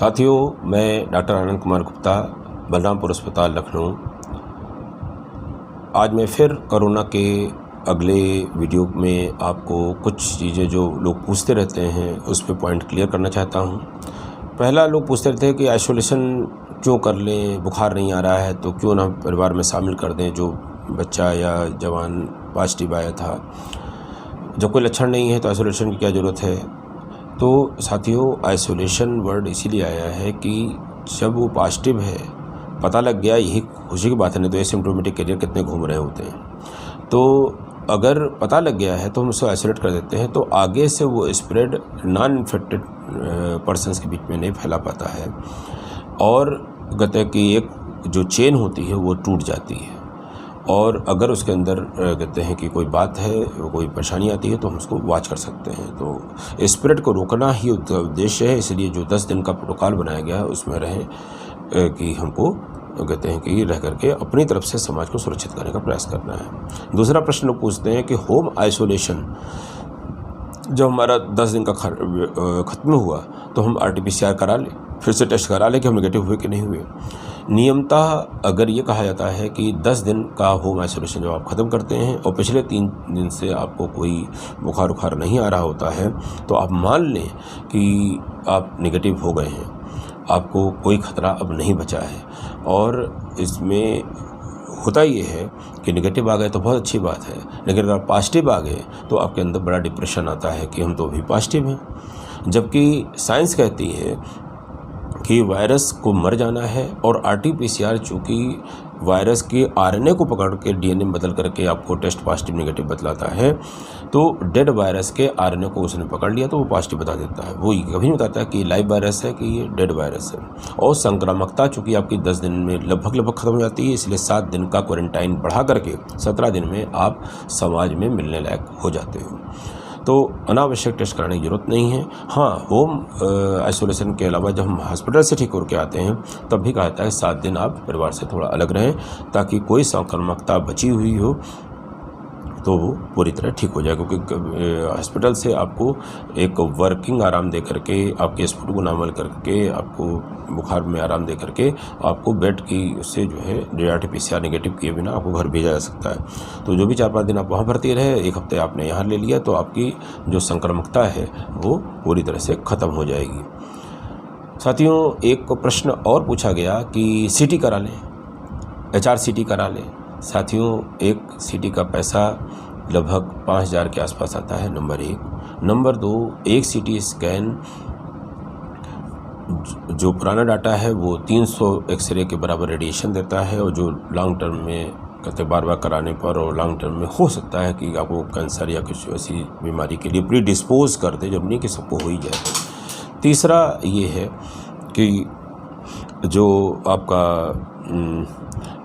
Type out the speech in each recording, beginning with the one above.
साथियों, मैं डॉक्टर आनंद कुमार गुप्ता, बलरामपुर अस्पताल लखनऊ। आज मैं फिर कोरोना के अगले वीडियो में आपको कुछ चीज़ें जो लोग पूछते रहते हैं उस पे पॉइंट क्लियर करना चाहता हूँ। पहला, लोग पूछते रहते हैं कि आइसोलेशन क्यों कर लें, बुखार नहीं आ रहा है तो क्यों ना परिवार में शामिल कर दें जो बच्चा या जवान पॉजिटिव आया था। जब कोई लक्षण नहीं है तो आइसोलेशन की क्या ज़रूरत है। तो साथियों, आइसोलेशन वर्ड इसीलिए आया है कि जब वो पॉजिटिव है, पता लग गया, यही खुशी की बात है। नहीं तो एसिम्प्टोमेटिक कैरियर कितने घूम रहे होते हैं। तो अगर पता लग गया है तो हम उसको आइसोलेट कर देते हैं, तो आगे से वो स्प्रेड नॉन इन्फेक्टेड पर्सन्स के बीच में नहीं फैला पाता है और कहते हैं कि एक जो चेन होती है वो टूट जाती है। और अगर उसके अंदर कहते हैं कि कोई बात है, कोई परेशानी आती है तो हम उसको वॉच कर सकते हैं। तो स्प्रेड को रोकना ही उद्देश्य है, इसलिए जो 10 दिन का प्रोटोकॉल बनाया गया है उसमें रहें कि हमको कहते हैं कि रह करके अपनी तरफ से समाज को सुरक्षित करने का प्रयास करना है। दूसरा प्रश्न लोग पूछते हैं कि होम आइसोलेशन जब हमारा 10 दिन का ख़त्म हुआ तो हम RT-PCR करा लें, फिर से टेस्ट करा लें कि हम नेगेटिव हुए कि नहीं हुए। नियमतः अगर ये कहा जाता है कि 10 दिन का होम आइसोलेशन जब आप ख़त्म करते हैं और पिछले 3 दिन से आपको कोई बुखार नहीं आ रहा होता है तो आप मान लें कि आप नेगेटिव हो गए हैं, आपको कोई ख़तरा अब नहीं बचा है। और इसमें होता ये है कि नेगेटिव आ गए तो बहुत अच्छी बात है, लेकिन अगर पॉजिटिव आ गए तो आपके अंदर बड़ा डिप्रेशन आता है कि हम तो अभी पॉजिटिव हैं। जबकि साइंस कहती है कि वायरस को मर जाना है और RT-PCR चूँकि वायरस के RNA को पकड़ के DNA में बदल करके आपको टेस्ट पॉजिटिव नेगेटिव बतलाता है, तो डेड वायरस के RNA को उसने पकड़ लिया तो वो पॉजिटिव बता देता है। वो कभी नहीं बताता कि लाइव वायरस है कि ये डेड वायरस है। और संक्रामकता चूँकि आपकी 10 दिन में लगभग ख़त्म हो जाती है, इसलिए 7 दिन का क्वारंटाइन बढ़ा करके 17 दिन में आप समाज में मिलने लायक हो जाते हो। तो अनावश्यक टेस्ट कराने की ज़रूरत नहीं है। हाँ, होम आइसोलेशन के अलावा जब हम हॉस्पिटल से ठीक होकर आते हैं तब भी कहा जाता है 7 दिन आप परिवार से थोड़ा अलग रहें ताकि कोई संक्रामकता बची हुई हो तो वो पूरी तरह ठीक हो जाए। क्योंकि हॉस्पिटल से आपको एक वर्किंग आराम दे करके, आपके स्फुट को नॉर्मल करके, आपको बुखार में आराम दे करके आपको बेड की उससे जो है RT-PCR नेगेटिव किए बिना आपको घर भेजा जा सकता है। तो जो भी 4-5 दिन आप वहाँ भर्ती रहे, 1 हफ्ते आपने यहाँ ले लिया, तो आपकी जो संक्रामकता है वो पूरी तरह से ख़त्म हो जाएगी। साथियों, एक प्रश्न और पूछा गया कि CT करा लें, HRCT करा लें। साथियों, एक CT का पैसा लगभग 5,000 के आसपास आता है, नंबर 1। नंबर 2, एक CT स्कैन जो पुराना डाटा है वो 300 एक्सरे के बराबर रेडिएशन देता है, और जो लॉन्ग टर्म में कहते बार कराने पर और लॉन्ग टर्म में हो सकता है कि आपको कैंसर या कुछ ऐसी बीमारी के लिए प्री डिस्पोज कर दे, जब नहीं कि सबको हो ही जाए। तीसरा ये है कि जो आपका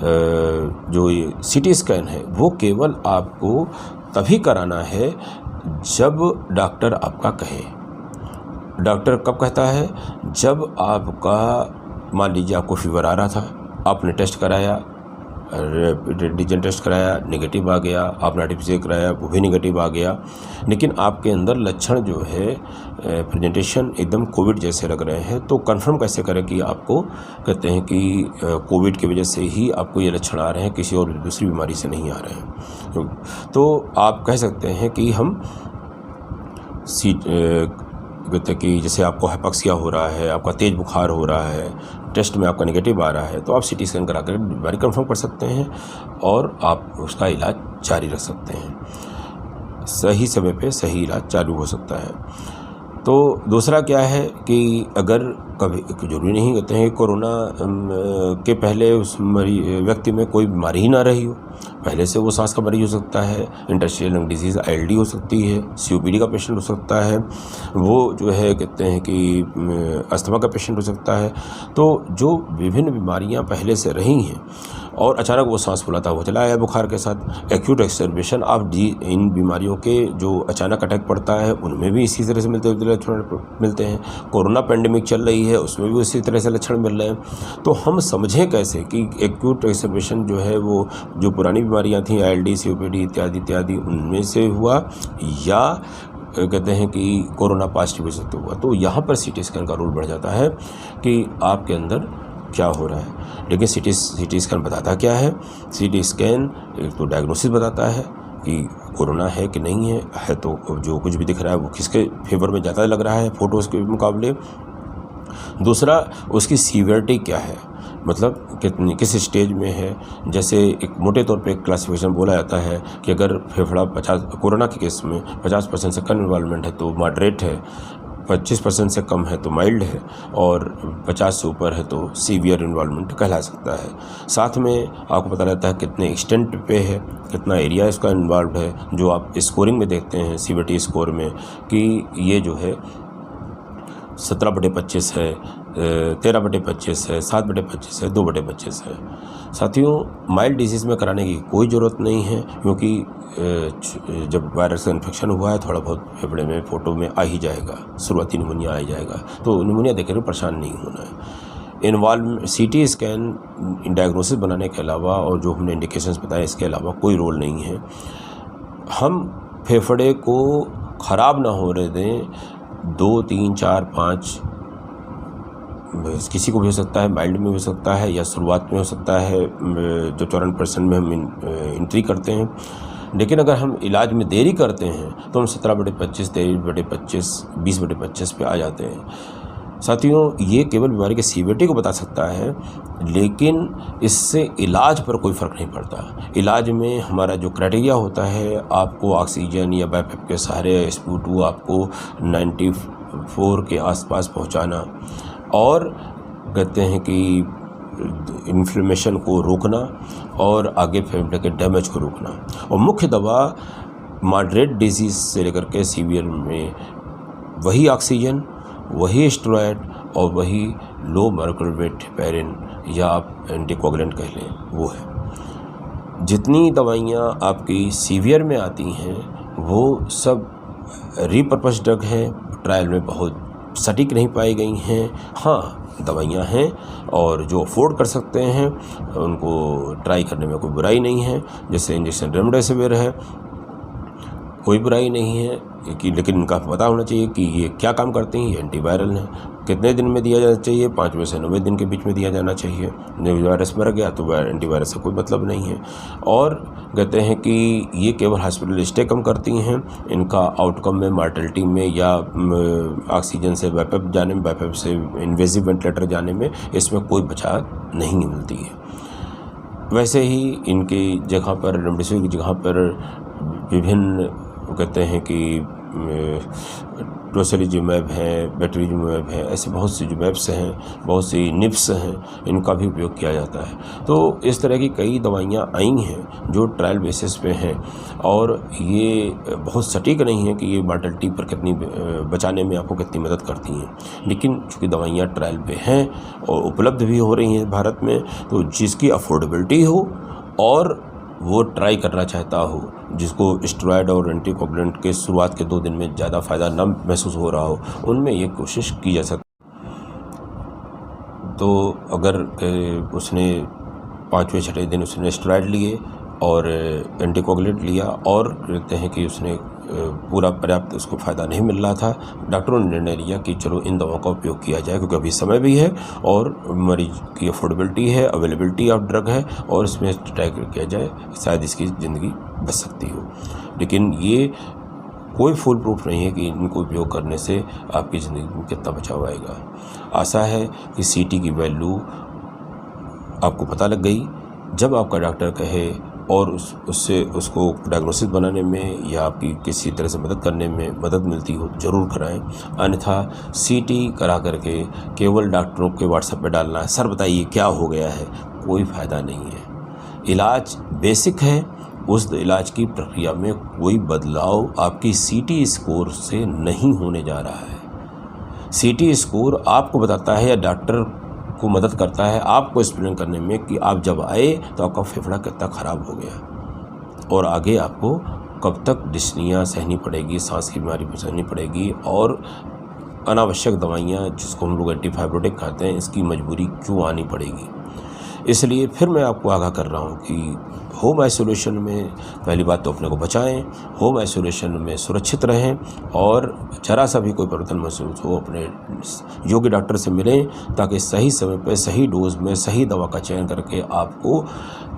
जो ये CT स्कैन है वो केवल आपको तभी कराना है जब डॉक्टर आपका कहे। डॉक्टर कब कहता है? जब आपका, मान लीजिए आपको फीवर आ रहा था, आपने टेस्ट कराया, एंटीजन टेस्ट कराया, नेगेटिव आ गया, आपने RT-PCR कराया, वो भी नेगेटिव आ गया, लेकिन आपके अंदर लक्षण जो है प्रेजेंटेशन एकदम कोविड जैसे लग रहे हैं, तो कंफर्म कैसे करें कि आपको कहते हैं कि कोविड की वजह से ही आपको ये लक्षण आ रहे हैं, किसी और दूसरी बीमारी से नहीं आ रहे हैं। तो आप कह सकते हैं कि हम कहते हैं कि जैसे आपको हाइपॉक्सिया हो रहा है, आपका तेज़ बुखार हो रहा है, टेस्ट में आपका नेगेटिव आ रहा है, तो आप CT स्कैन करा कर बीमारी कंफर्म कर सकते हैं और आप उसका इलाज जारी रख सकते हैं। सही समय पे सही इलाज चालू हो सकता है। तो दूसरा क्या है कि अगर कभी, जरूरी नहीं कहते हैं कोरोना के पहले उस व्यक्ति में कोई बीमारी ही ना रही हो, पहले से वो सांस का मरीज हो सकता है, इंटरस्टिशियल लंग डिजीज़ ILD हो सकती है, COPD का पेशेंट हो सकता है, वो जो है कहते हैं कि अस्थमा का पेशेंट हो सकता है। तो जो विभिन्न बीमारियां पहले से रही हैं और अचानक वो सांस फूलाता हुआ चला आया बुखार के साथ, एक्यूट एक्सरबेशन ऑफ इन बीमारियों के जो अचानक अटैक पड़ता है उनमें भी इसी तरह से लक्षण मिलते हैं। कोरोना पेंडेमिक चल रही है, उसमें भी उसी तरह से लक्षण मिल रहे हैं। तो हम समझें कैसे कि एक्यूट एक्सरबेशन जो है वो जो पुरानी बीमारियां थी ILD, COPD इत्यादि इत्यादि, उनमें से हुआ, या कहते हैं कि कोरोना पॉजिटिव हो सकता हुआ, तो यहाँ पर सीटी स्कैन का रोल बढ़ जाता है कि आपके अंदर क्या हो रहा है। लेकिन सीटी स्कैन बताता क्या है? सीटी स्कैन एक तो डायग्नोसिस बताता है कि कोरोना है कि नहीं है तो जो कुछ भी दिख रहा है वो किसके फेवर में ज़्यादा लग रहा है फोटोज़ के मुकाबले। दूसरा, उसकी सीवियरिटी क्या है, मतलब किस स्टेज में है। जैसे एक मोटे तौर पे एक क्लासिफिकेशन बोला जाता है कि अगर फेफड़ा 50 कोरोना के केस में 50% से कम इन्वॉल्वमेंट है तो मॉडरेट है, 25% से कम है तो माइल्ड है, और 50 से ऊपर है तो सीवियर इन्वॉल्वमेंट कहला सकता है। साथ में आपको पता रहता है कितने एक्सटेंट पे है, कितना एरिया इसका इन्वॉल्व है, जो आप स्कोरिंग में देखते हैं सीवीटी स्कोर में कि ये जो है 17/25 है, 13/25 है, 7/25 है, 2/25 है। साथियों, माइल्ड डिजीज़ में कराने की कोई ज़रूरत नहीं है, क्योंकि जब वायरस का इन्फेक्शन हुआ है थोड़ा बहुत फेफड़े में फोटो में आ ही जाएगा, शुरुआती निमोनिया आ ही जाएगा, तो निमोनिया देख कर परेशान नहीं होना है। सीटी स्कैन डायग्नोसिस बनाने के अलावा और जो हमने इंडिकेशंस बताए इसके अलावा कोई रोल नहीं है। हम फेफड़े को ख़राब ना हो दें, 2, 3, 4, 5 किसी को भी हो सकता है, माइल्ड में हो सकता है या शुरुआत में हो सकता है, जो 54% में हम एंट्री करते हैं। लेकिन अगर हम इलाज में देरी करते हैं तो हम 17/25, 23/25, 20/25 पे आ जाते हैं। साथियों, ये केवल बीमारी की सीवियरिटी को बता सकता है, लेकिन इससे इलाज पर कोई फ़र्क नहीं पड़ता। इलाज में हमारा जो क्राइटेरिया होता है, आपको ऑक्सीजन या BiPAP के सहारे SpO2 आपको 94 के आसपास पहुंचाना, और कहते हैं कि इन्फ्लेमेशन को रोकना और आगे फेफड़े के डैमेज को रोकना। और मुख्य दवा मॉडरेट डिजीज़ से लेकर के सीवियर में वही ऑक्सीजन, वही स्टेरॉयड और वही लो मॉलिक्यूलर वेट हेपेरिन या आप एंटीकोगुलेंट कह लें, वो है। जितनी दवाइयाँ आपकी सीवियर में आती हैं वो सब रीपर्पस ड्रग हैं, ट्रायल में बहुत सटीक नहीं पाई गई हैं। हाँ, दवाइयाँ हैं और जो अफोर्ड कर सकते हैं उनको ट्राई करने में कोई बुराई नहीं है। जैसे इंजेक्शन रेमडेसिविर है, कोई बुराई नहीं है कि, लेकिन इनका पता होना चाहिए कि ये क्या काम करते हैं। ये एंटीवायरल हैं, कितने दिन में दिया जाना चाहिए? 5वें से 9वें दिन के बीच में दिया जाना चाहिए। जब वायरस मर गया तो एंटीवायरस से कोई मतलब नहीं है। और कहते हैं कि ये केवल हॉस्पिटल स्टे कम करती हैं, इनका आउटकम में मॉर्टेलिटी में या ऑक्सीजन से BiPAP जाने में, BiPAP से इन्वेजिव वेंटिलेटर जाने में इसमें कोई बचाव नहीं मिलती है। वैसे ही इनकी जगह पर, रेमडेसिविर की जगह पर विभिन्न कहते हैं कि टोसिलिजुमैब है, बेटरीजुमैब है, ऐसे बहुत सी जुमैब्स हैं, बहुत सी निप्स हैं, इनका भी उपयोग किया जाता है। तो इस तरह की कई दवाइयाँ आई हैं जो ट्रायल बेसिस पे हैं, और ये बहुत सटीक नहीं है कि ये मॉर्टेलिटी पर कितनी बचाने में आपको कितनी मदद करती हैं। लेकिन चूँकि दवाइयाँ ट्रायल पे हैं और उपलब्ध भी हो रही हैं भारत में, तो जिसकी अफोर्डेबिलिटी हो और वो ट्राई करना चाहता हो, जिसको स्टेरॉयड और एंटीकोगुलेंट के शुरुआत के 2 दिन में ज़्यादा फ़ायदा न महसूस हो रहा हो, उनमें ये कोशिश की जा सकती। तो अगर उसने 5वें 6वें दिन उसने स्टेरॉयड लिए और एंटीकोगुलेंट लिया और कहते हैं कि उसने पूरा पर्याप्त उसको फ़ायदा नहीं मिल रहा था, डॉक्टरों ने निर्णय लिया कि चलो इन दवाओं का उपयोग किया जाए, क्योंकि अभी समय भी है और मरीज की अफोर्डेबिलिटी है, अवेलेबिलिटी ऑफ ड्रग है, और इसमें ट्राई किया जाए, शायद इसकी ज़िंदगी बच सकती हो। लेकिन ये कोई फुल प्रूफ नहीं है कि इनको उपयोग करने से आपकी ज़िंदगी में कितना बचाव आएगा। आशा है कि सीटी की वैल्यू आपको पता लग गई। जब आपका डॉक्टर कहे और उससे उसको डायग्नोसिस बनाने में या आपकी किसी तरह से मदद करने में मदद मिलती हो, ज़रूर कराएं। अन्यथा सीटी करा करके केवल डॉक्टरों के व्हाट्सएप पे डालना है, सर बताइए क्या हो गया है, कोई फ़ायदा नहीं है। इलाज बेसिक है, उस इलाज की प्रक्रिया में कोई बदलाव आपकी सीटी स्कोर से नहीं होने जा रहा है। सीटी स्कोर आपको बताता है या डॉक्टर को मदद करता है आपको एक्सप्लेन करने में कि आप जब आए तो आपका फेफड़ा कितना ख़राब हो गया और आगे आपको कब तक डिस्निया सहनी पड़ेगी, सांस की बीमारी सहनी पड़ेगी, और अनावश्यक दवाइयाँ जिसको हम लोग एंटीफाइब्रोटिक खाते हैं, इसकी मजबूरी क्यों आनी पड़ेगी। इसलिए फिर मैं आपको आगाह कर रहा हूँ कि होम आइसोलेशन में पहली बात तो अपने को बचाएं, होम आइसोलेशन में सुरक्षित रहें और जरा सा भी कोई परिवर्तन महसूस हो अपने योग्य डॉक्टर से मिलें, ताकि सही समय पर सही डोज में सही दवा का चयन करके आपको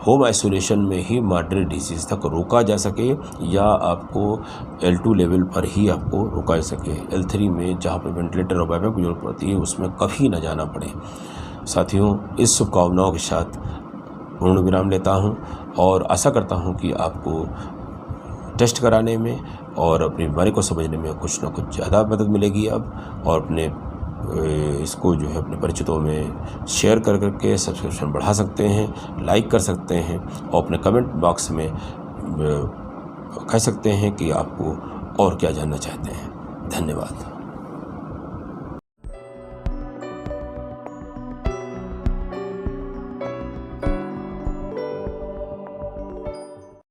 होम आइसोलेशन में ही मॉडरेट डिजीज़ तक रोका जा सके, या आपको L2 लेवल पर ही आपको रोका जा सके। L3 में जहाँ पर वेंटिलेटर और बैकअप की जरूरत पड़ती है उसमें कभी ना जाना पड़े। साथियों, इस शुभकामनाओं के साथ पूर्ण विराम लेता हूं और आशा करता हूं कि आपको टेस्ट कराने में और अपनी बीमारी को समझने में कुछ ना कुछ ज़्यादा मदद मिलेगी अब, और अपने इसको जो है अपने परिचितों में शेयर कर करके सब्सक्रिप्शन बढ़ा सकते हैं, लाइक कर सकते हैं और अपने कमेंट बॉक्स में कह सकते हैं कि आपको और क्या जानना चाहते हैं। धन्यवाद।